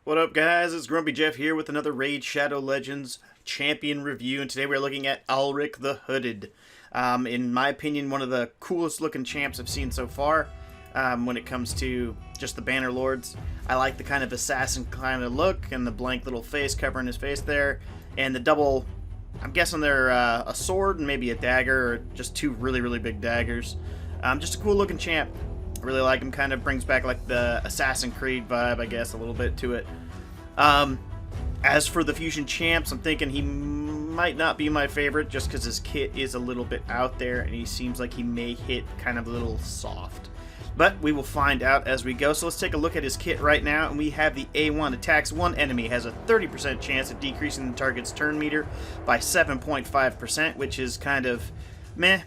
What up, guys? It's Grumpy Jeff here with another Raid Shadow Legends champion review, and today we're looking at Alaric the Hooded. In my opinion, one of the coolest looking champs I've seen so far when it comes to just the Banner Lords. I like the kind of assassin kind of look and the blank little face covering his face there, and the double, I'm guessing they're a sword and maybe a dagger, or just two really big daggers. Just a cool looking champ. Really like him. Kind of brings back like the Assassin's Creed vibe, I guess, a little bit to it. As for the fusion champs, I'm thinking he might not be my favorite just because his kit is a little bit out there and he seems like he may hit kind of a little soft. But we will find out as we go. So let's take a look at his kit right now, and we have the A1. Attacks one enemy, has a 30% chance of decreasing the target's turn meter by 7.5%, which is kind of meh.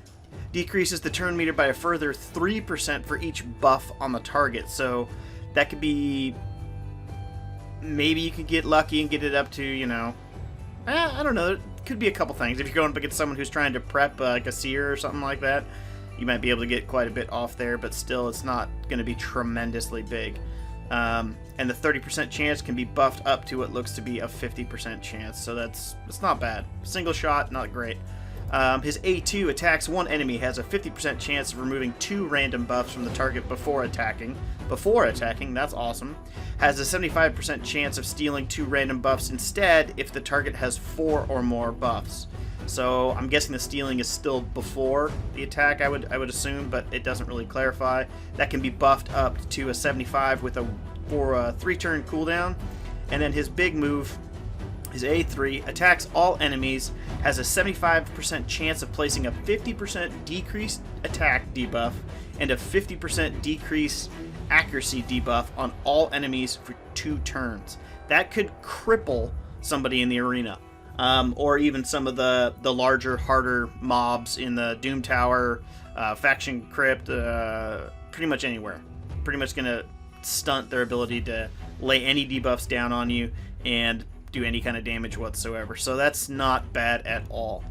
Decreases the turn meter by a further 3% for each buff on the target. So that could be, maybe you could get lucky and get it up to, you know, I don't know. It could be a couple things. If you're going up against someone who's trying to prep like a seer or something like that, you might be able to get quite a bit off there, but still it's not going to be tremendously big. And the 30% chance can be buffed up to what looks to be a 50% chance. So it's not bad. Single shot, not great. His A2 attacks one enemy, has a 50% chance of removing 2 random buffs from the target before attacking. That's awesome. Has a 75% chance of stealing 2 random buffs instead if the target has 4 or more buffs. So I'm guessing the stealing is still before the attack, I would assume, but it doesn't really clarify. That can be buffed up to a 75 with a 3-turn cooldown. And then his big move, his A3, attacks all enemies, has a 75% chance of placing a 50% decreased attack debuff and a 50% decreased accuracy debuff on all enemies for 2 turns. That could cripple somebody in the arena, or even some of the larger, harder mobs in the Doom Tower, Faction Crypt, pretty much anywhere. Pretty much going to stunt their ability to lay any debuffs down on you and do any kind of damage whatsoever. So that's not bad at all.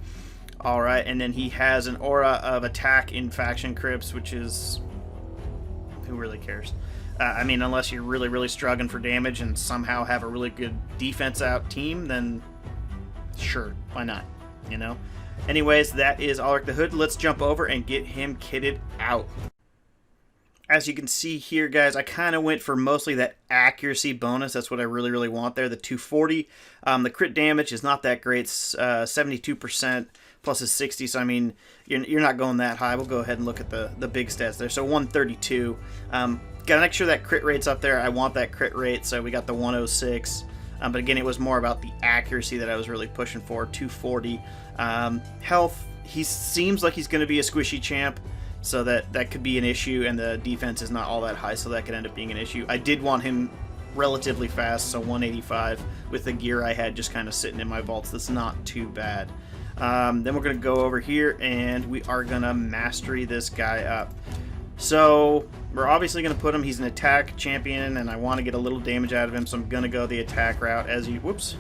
Alright, and then he has an aura of attack in Faction Crypts, which is, who really cares? I mean, unless you're really struggling for damage and somehow have a really good defense out team, then sure, why not, you know? Anyways, that is Alaric the Hood. Let's jump over and get him kitted out. As you can see here, guys, I kind of went for mostly that accuracy bonus. That's what I really want there, the 240. The crit damage is not that great. It's 72% plus is 60, so I mean, you're not going that high. We'll go ahead and look at the big stats there. So 132. Got to make sure that crit rate's up there. I want that crit rate, so we got the 106. But again, it was more about the accuracy that I was really pushing for, 240. Health, he seems like he's going to be a squishy champ, so that could be an issue, and the defense is not all that high, so that could end up being an issue. I did want him relatively fast, so 185 with the gear I had just kind of sitting in my vaults. That's not too bad. Then we're going to go over here, and we are going to mastery this guy up. So we're obviously going to put him, he's an attack champion, and I want to get a little damage out of him, so I'm going to go the attack route as you, whoops,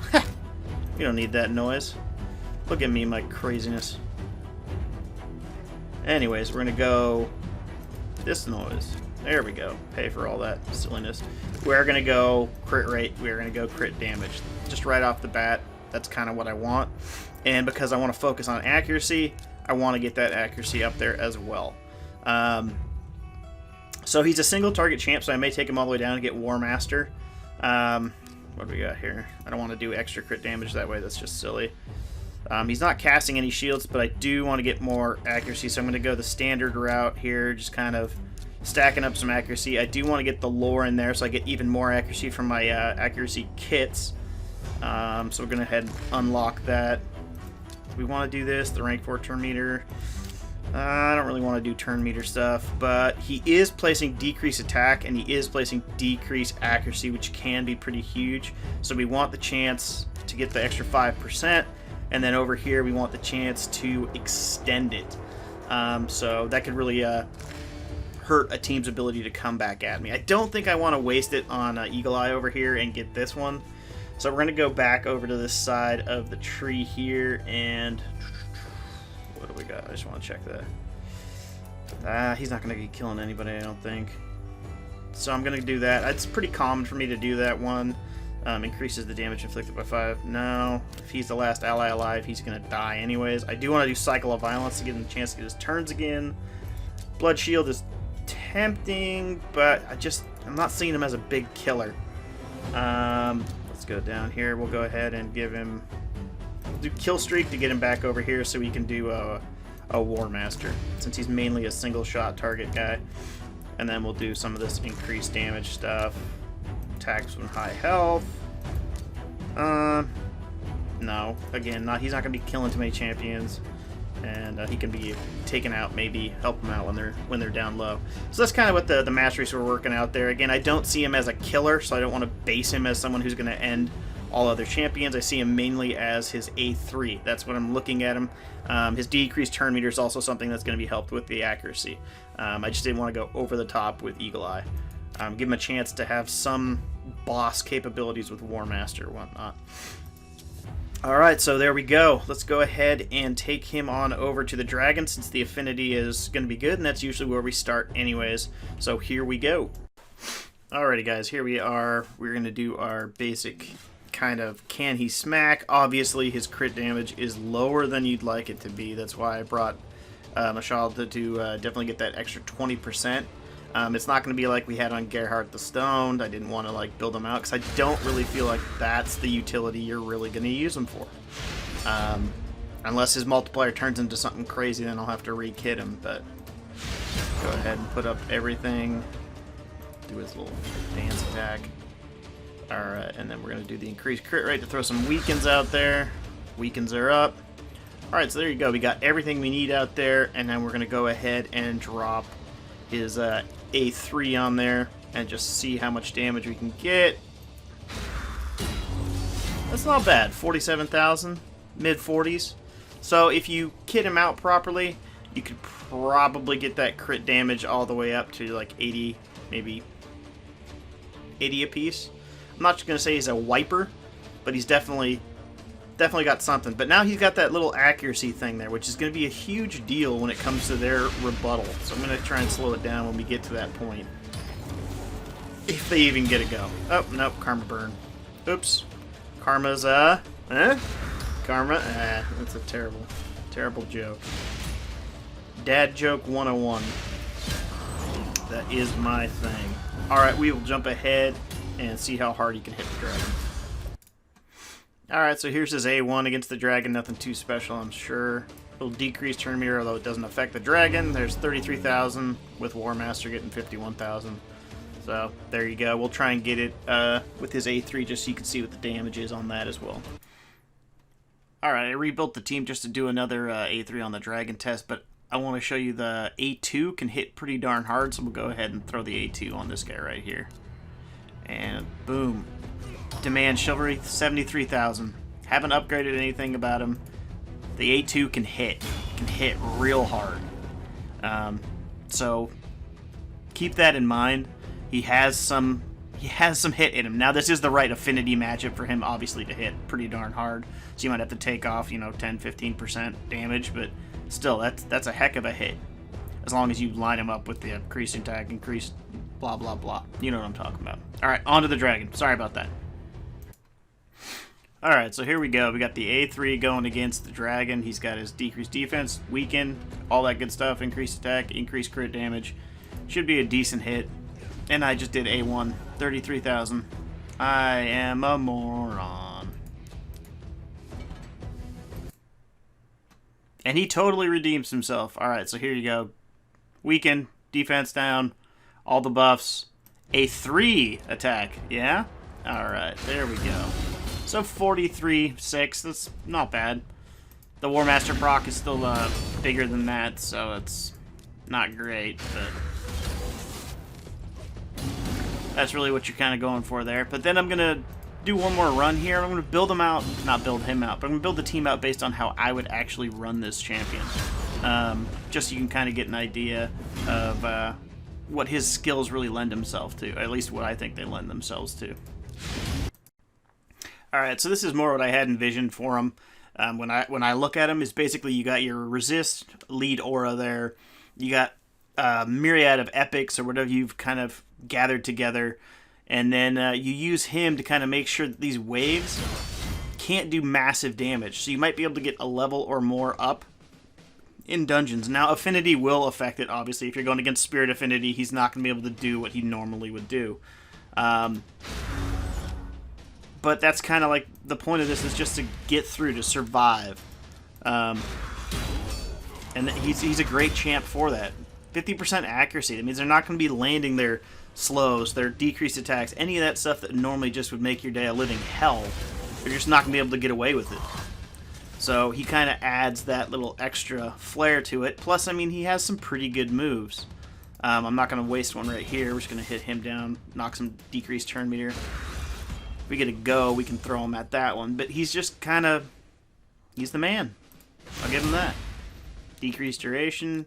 you don't need that noise. Look at me, my craziness. Anyways, we're going to go this noise. There we go. Pay for all that silliness. We're going to go crit rate. We're going to go crit damage. Just right off the bat, that's kind of what I want. And because I want to focus on accuracy, I want to get that accuracy up there as well. So he's a single target champ, so I may take him all the way down and get War Master. What do we got here? I don't want to do extra crit damage that way. That's just silly. He's not casting any shields, but I do want to get more accuracy, so I'm going to go the standard route here, just kind of stacking up some accuracy. I do want to get the lore in there, so I get even more accuracy from my accuracy kits. So we're going to head and unlock that. We want to do this, the rank 4 turn meter. I don't really want to do turn meter stuff, but he is placing decreased attack, and he is placing decreased accuracy, which can be pretty huge. So we want the chance to get the extra 5%. And then over here, we want the chance to extend it. So that could really hurt a team's ability to come back at me. I don't think I want to waste it on Eagle Eye over here and get this one. So we're going to go back over to this side of the tree here. And what do we got? I just want to check that. He's not going to be killing anybody, I don't think. So I'm going to do that. It's pretty common for me to do that one. Increases the damage inflicted by 5. No. If he's the last ally alive, he's going to die anyways. I do want to do Cycle of Violence to give him a chance to get his turns again. Blood Shield is tempting, but I'm not seeing him as a big killer. Let's go down here. We'll go ahead and give him... We'll do Kill Streak to get him back over here so we can do a War Master, since he's mainly a single shot target guy. And then we'll do some of this increased damage stuff. Attacks with high health. No. Again, he's not going to be killing too many champions. And he can be taken out, maybe help them out when they're down low. So that's kind of what the masteries we're working out there. Again, I don't see him as a killer, so I don't want to base him as someone who's going to end all other champions. I see him mainly as his A3. That's what I'm looking at him. His decreased turn meter is also something that's going to be helped with the accuracy. I just didn't want to go over the top with Eagle Eye. Give him a chance to have some boss capabilities with War Master and whatnot. Alright, so there we go. Let's go ahead and take him on over to the dragon, since the affinity is going to be good, and that's usually where we start anyways. So here we go. Alrighty guys, here we are. We're going to do our basic kind of can he smack. Obviously his crit damage is lower than you'd like it to be. That's why I brought Mashalda to definitely get that extra 20%. It's not going to be like we had on Gerhardt the Stoned. I didn't want to build him out because I don't really feel like that's the utility you're really going to use him for. Unless his multiplier turns into something crazy, then I'll have to re-kit him. But go ahead and put up everything. Do his little dance attack. Alright, and then we're going to do the increased crit rate to throw some weakens out there. Weakens are up. Alright, so there you go. We got everything we need out there, and then we're going to go ahead and drop his A3 on there and just see how much damage we can get. That's not bad. 47,000, mid-40s. So if you kit him out properly, you could probably get that crit damage all the way up to like 80, maybe 80 apiece. I'm not just going to say he's a wiper, but he's definitely got something. But now he's got that little accuracy thing there, which is going to be a huge deal when it comes to their rebuttal. So I'm going to try and slow it down when we get to that point. If they even get a go. Oh, nope, Karma Burn. Oops. Karma's, Karma, that's a terrible, terrible joke. Dad joke 101. That is my thing. Alright, we will jump ahead and see how hard he can hit the dragon. Alright, so here's his A1 against the dragon. Nothing too special, I'm sure. It'll decrease turn meter, although it doesn't affect the dragon. There's 33,000, with War Master getting 51,000. So, there you go. We'll try and get it with his A3 just so you can see what the damage is on that as well. Alright, I rebuilt the team just to do another A3 on the dragon test, but I want to show you the A2 can hit pretty darn hard, so we'll go ahead and throw the A2 on this guy right here. And boom. Demand Chivalry, 73,000. Haven't upgraded anything about him. The A2 can hit. Can hit real hard. So keep that in mind. He has some hit in him. Now this is the right affinity matchup for him, obviously, to hit pretty darn hard. So you might have to take off, 10-15% damage, but still, that's a heck of a hit. As long as you line him up with the increased attack, increased blah blah blah. You know what I'm talking about. Alright, on to the dragon. Sorry about that. Alright, so here we go. We got the A3 going against the dragon. He's got his decreased defense, weaken, all that good stuff, increased attack, increased crit damage. Should be a decent hit. And I just did A1, 33,000. I am a moron. And he totally redeems himself. Alright, so here you go. Weaken, defense down, all the buffs. A3 attack, yeah? Alright, there we go. So 43.6, that's not bad. The War Master proc is still bigger than that, so it's not great, but that's really what you're kind of going for there. But then I'm going to do one more run here. I'm going to build him out, not build him out, but I'm going to build the team out based on how I would actually run this champion. Just so you can kind of get an idea of what his skills really lend himself to, at least what I think they lend themselves to. Alright, so this is more what I had envisioned for him. When I look at him, is basically you got your resist lead aura there. You got a myriad of epics or whatever you've kind of gathered together. And then you use him to kind of make sure that these waves can't do massive damage. So you might be able to get a level or more up in dungeons. Now, Affinity will affect it, obviously. If you're going against Spirit Affinity, he's not going to be able to do what he normally would do. But that's kind of like the point of this, is just to get through, to survive. And he's a great champ for that. 50% accuracy. That means they're not going to be landing their slows, their decreased attacks, any of that stuff that normally just would make your day a living hell. They're just not going to be able to get away with it. So he kind of adds that little extra flair to it. Plus, I mean, he has some pretty good moves. I'm not going to waste one right here. We're just going to hit him down, knock some decreased turn meter. If we get a go, we can throw him at that one. But he's just kind of... he's the man. I'll give him that. Decreased duration.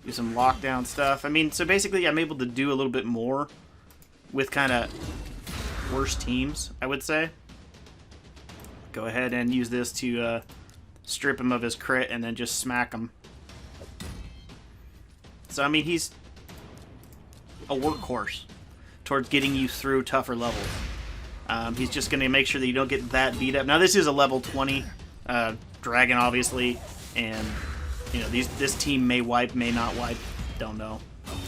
Do some lockdown stuff. I mean, so basically I'm able to do a little bit more with kind of worse teams, I would say. Go ahead and use this to strip him of his crit and then just smack him. So, I mean, he's a workhorse towards getting you through tougher levels. He's just going to make sure that you don't get that beat up. Now, this is a level 20 dragon, obviously, and, you know, this team may wipe, may not wipe, don't know.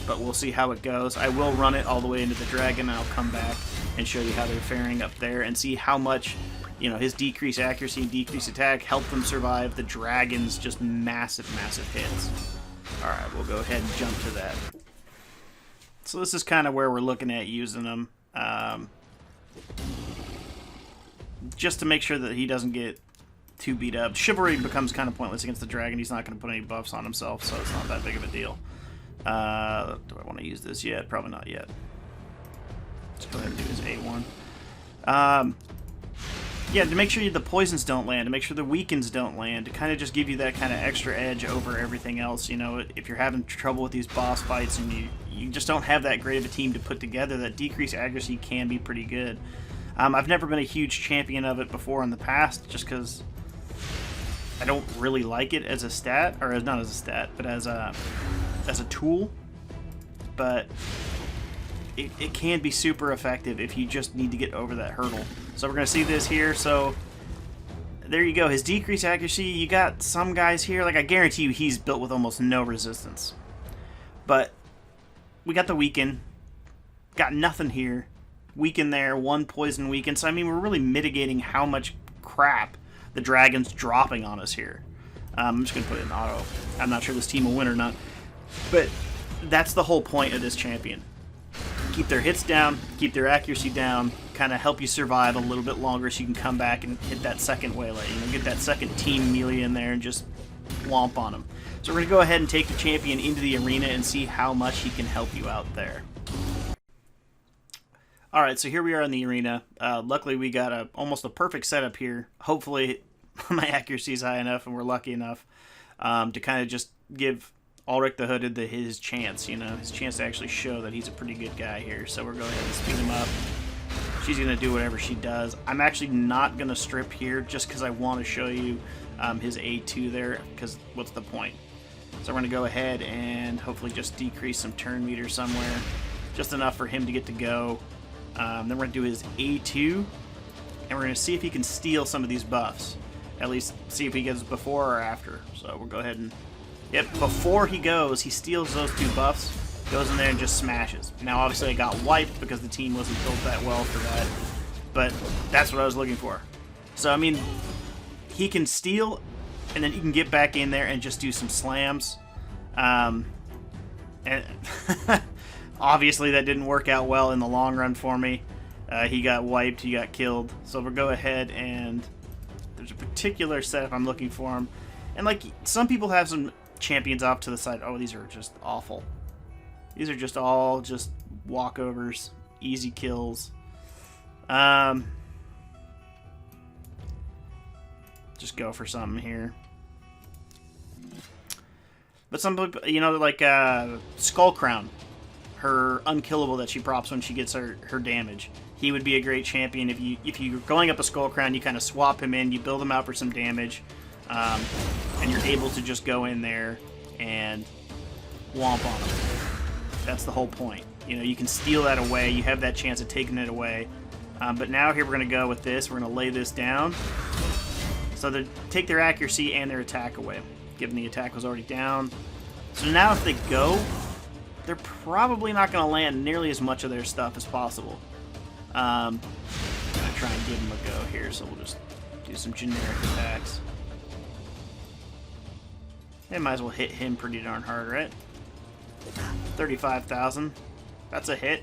But we'll see how it goes. I will run it all the way into the dragon, and I'll come back and show you how they're faring up there and see how much, you know, his decreased accuracy and decreased attack helped them survive the dragon's just massive, massive hits. Alright, we'll go ahead and jump to that. So this is kind of where we're looking at using them. Just to make sure that he doesn't get too beat up. Chivalry becomes kind of pointless against the dragon. He's not going to put any buffs on himself, so it's not that big of a deal. Do I want to use this yet? Probably not yet. Let's go ahead and do his A1. Yeah, to make sure the poisons don't land, to make sure the weakens don't land, to kind of just give you that kind of extra edge over everything else. You know, if you're having trouble with these boss fights and you just don't have that great of a team to put together, that decreased accuracy can be pretty good. I've never been a huge champion of it before in the past, just because I don't really like it as a stat, or not as a stat, but as a tool. But it can be super effective if you just need to get over that hurdle. So we're going to see this here. So there you go. His decreased accuracy, you got some guys here, like I guarantee you he's built with almost no resistance. But we got the weaken. Got nothing here. Weaken there, one poison weaken. So I mean, we're really mitigating how much crap the dragon's dropping on us here. I'm just going to put it in auto. I'm not sure this team will win or not. But that's the whole point of this champion. Keep their hits down, keep their accuracy down, kind of help you survive a little bit longer so you can come back and hit that second waylay. You know, get that second team melee in there and just womp on them. So we're going to go ahead and take the champion into the arena and see how much he can help you out there. Alright, so here we are in the arena. Luckily we got almost a perfect setup here. Hopefully my accuracy is high enough and we're lucky enough to kind of just give Alaric the Hooded his chance, you know, his chance to actually show that he's a pretty good guy here. So we're going to go ahead and speed him up. She's going to do whatever she does. I'm actually not going to strip here just because I want to show you his A2 there, because what's the point? So we're going to go ahead and hopefully just decrease some turn meter somewhere, just enough for him to get to go. Then we're going to do his A2, and we're going to see if he can steal some of these buffs. At least see if he gets before or after. So we'll go ahead and... yep, before he goes, he steals those two buffs, goes in there and just smashes. Now, obviously, I got wiped because the team wasn't built that well for that, but that's what I was looking for. So, I mean, he can steal, and then he can get back in there and just do some slams. And obviously, that didn't work out well in the long run for me. He got wiped, he got killed. So we'll go ahead and... there's a particular setup I'm looking for him. And, like, some people have some champions off to the side. Oh, these are just awful. These are just all just walkovers, easy kills. Just go for something here. But some people, you know, like Skull Crown, her unkillable that she props when she gets her damage. He would be a great champion if you're going up a Skull Crown. You kind of swap him in, you build him out for some damage, and you're able to just go in there and womp on him. That's the whole point. You know, you can steal that away. You have that chance of taking it away. But now here we're going to go with this. We're going to lay this down. So they take their accuracy and their attack away, given the attack was already down. So now if they go, they're probably not going to land nearly as much of their stuff as possible. I'm going to try and give them a go here, so we'll just do some generic attacks. They might as well hit him pretty darn hard, right? 35,000. That's a hit.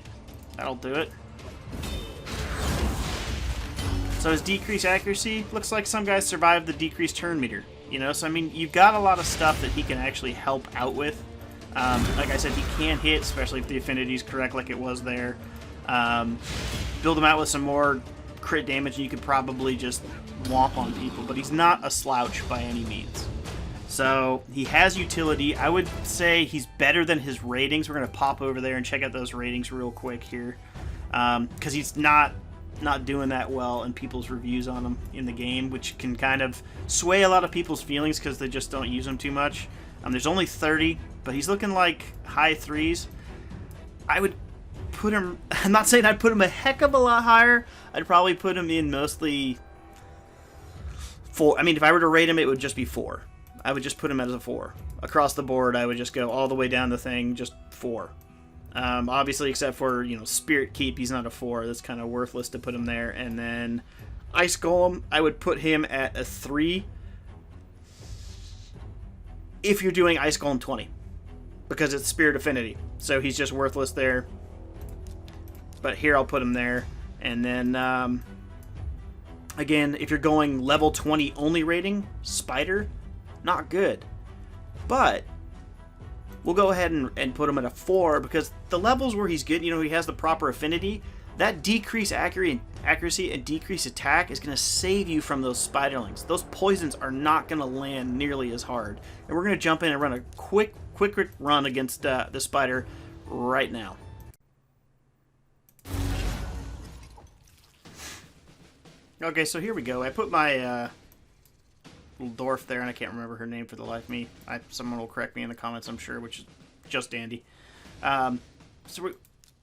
That'll do it. So his decreased accuracy, looks like some guys survived the decreased turn meter. You know, so I mean, you've got a lot of stuff that he can actually help out with. Like I said, he can hit, especially if the affinity's correct like it was there. Build him out with some more crit damage and you could probably just womp on people, but he's not a slouch by any means. So he has utility. I would say he's better than his ratings. We're going to pop over there and check out those ratings real quick here. Because he's not doing that well in people's reviews on him in the game, which can kind of sway a lot of people's feelings because they just don't use him too much. There's only 30, but he's looking like high 3s. I would put him... I'm not saying I'd put him a heck of a lot higher. I'd probably put him in mostly 4. I mean, if I were to rate him, it would just be 4. I would just put him as a 4. Across the board, I would just go all the way down the thing, just 4. Obviously, except for, you know, Spirit Keep, he's not a 4. That's kind of worthless to put him there. And then Ice Golem, I would put him at a 3 if you're doing Ice Golem 20. Because it's Spirit Affinity. So he's just worthless there. But here I'll put him there. And then, again, if you're going level 20 only rating, Spider, not good. But we'll go ahead and put him at a 4 because the levels where he's good, you know, he has the proper affinity, that decreased accuracy and decreased attack is going to save you from those spiderlings. Those poisons are not going to land nearly as hard. And we're going to jump in and run a quick run against the spider right now. Okay, so here we go. I put my little dwarf there, and I can't remember her name for the life of me. Someone will correct me in the comments, I'm sure, which is just dandy. So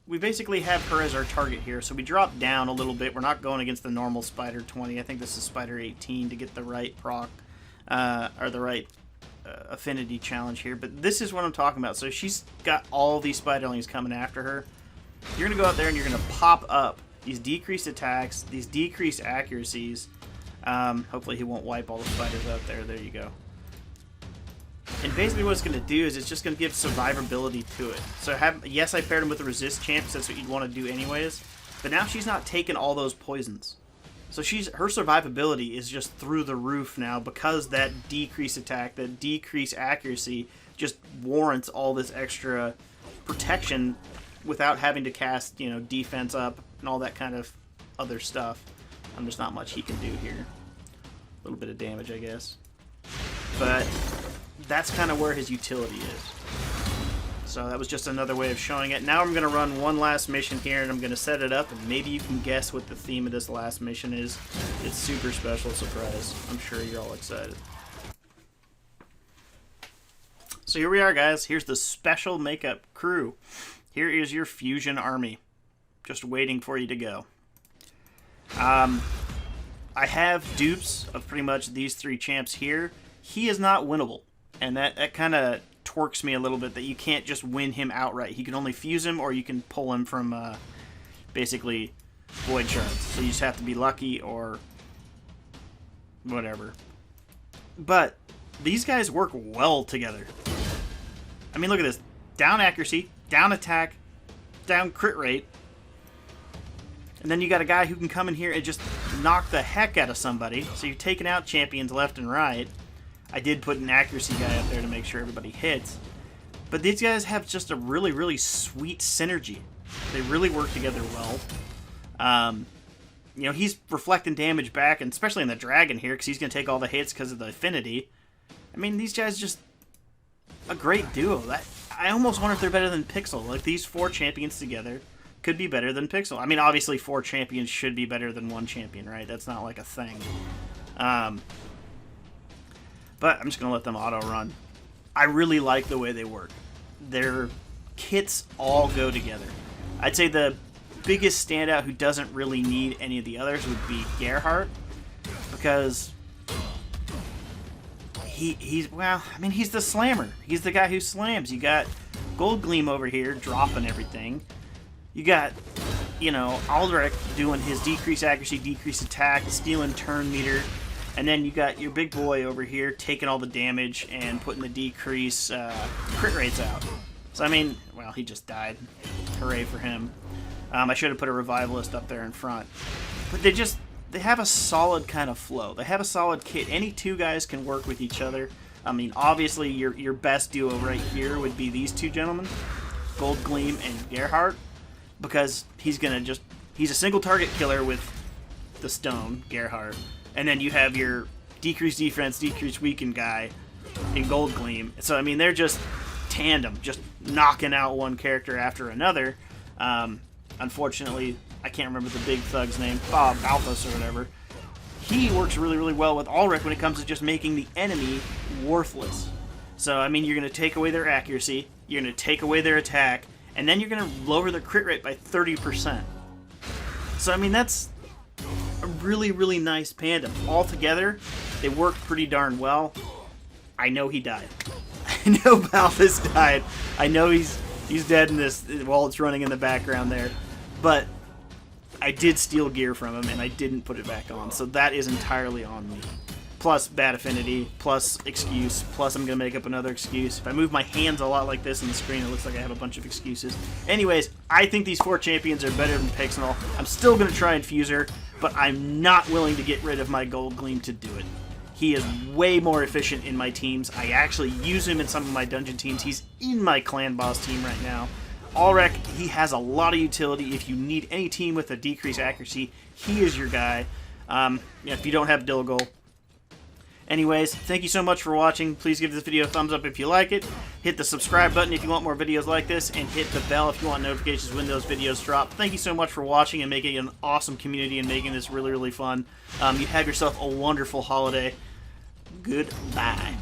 we basically have her as our target here. So we drop down a little bit. We're not going against the normal Spider 20. I think this is Spider 18 to get the right proc, or the right affinity challenge here. But this is what I'm talking about. So she's got all these spiderlings coming after her. You're going to go out there and you're going to pop up these decreased attacks, these decreased accuracies. Hopefully he won't wipe all the spiders out there. There you go. And basically what it's going to do is it's just going to give survivability to it. So yes, I paired him with the resist champ, so that's what you'd want to do anyways. But now she's not taking all those poisons. So her survivability is just through the roof now because that decreased attack, that decreased accuracy just warrants all this extra protection without having to cast, you know, defense up and all that kind of other stuff. There's not much he can do here. A little bit of damage, I guess. But that's kind of where his utility is. So that was just another way of showing it. Now I'm going to run one last mission here, and I'm going to set it up, and maybe you can guess what the theme of this last mission is. It's super special surprise. I'm sure you're all excited. So here we are, guys. Here's the special makeup crew. Here is your fusion army. Just waiting for you to go. I have dupes of pretty much these 3 champs here. He is not winnable, and that kind of torques me a little bit that you can't just win him outright. He can only fuse him, or you can pull him from basically void shards. So you just have to be lucky or whatever. But these guys work well together. I mean, look at this. Down accuracy, down attack, down crit rate. And then you got a guy who can come in here and just knock the heck out of somebody. So you're taking out champions left and right. I did put an accuracy guy up there to make sure everybody hits. But these guys have just a really, really sweet synergy. They really work together well. You know, he's reflecting damage back, and especially in the dragon here, because he's going to take all the hits because of the affinity. I mean, these guys just a great duo. I almost wonder if they're better than Pixel. Like, these 4 champions together could be better than Pixel. I mean, obviously 4 champions should be better than 1 champion, right? That's not like a thing. But I'm just going to let them auto-run. I really like the way they work. Their kits all go together. I'd say the biggest standout who doesn't really need any of the others would be Gerhardt, because he's the slammer. He's the guy who slams. You got Gold Gleam over here dropping everything. You got, Alaric doing his decrease accuracy, decrease attack, stealing turn meter. And then you got your big boy over here taking all the damage and putting the decrease crit rates out. So, he just died. Hooray for him. I should have put a Revivalist up there in front. But they have a solid kind of flow. They have a solid kit. Any two guys can work with each other. Obviously, your best duo right here would be these two gentlemen, Gold Gleam and Gerhardt, because he's a single target killer with the stone, Gerhardt. And then you have your decrease defense, decrease weaken guy in Gold Gleam. So, they're just tandem, just knocking out one character after another. Unfortunately, I can't remember the big thug's name, Bob Alphas or whatever. He works really, really well with Alaric when it comes to just making the enemy worthless. So, you're going to take away their accuracy, you're going to take away their attack, and then you're going to lower their crit rate by 30%. So, that's a really, really nice tandem. All together, they work pretty darn well. I know he died. I know Balthus died. I know he's dead in this while it's running in the background there. But I did steal gear from him, and I didn't put it back on. So that is entirely on me. Plus bad affinity, plus excuse, plus I'm going to make up another excuse. If I move my hands a lot like this on the screen, it looks like I have a bunch of excuses. Anyways, I think these 4 champions are better than Pixel. I'm still going to try Infuser, but I'm not willing to get rid of my Gold Gleam to do it. He is way more efficient in my teams. I actually use him in some of my dungeon teams. He's in my clan boss team right now. Alaric, he has a lot of utility. If you need any team with a decreased accuracy, he is your guy. If you don't have Dilgul. Anyways, thank you so much for watching. Please give this video a thumbs up if you like it. Hit the subscribe button if you want more videos like this, and hit the bell if you want notifications when those videos drop. Thank you so much for watching and making it an awesome community and making this really, really fun. You have yourself a wonderful holiday. Goodbye.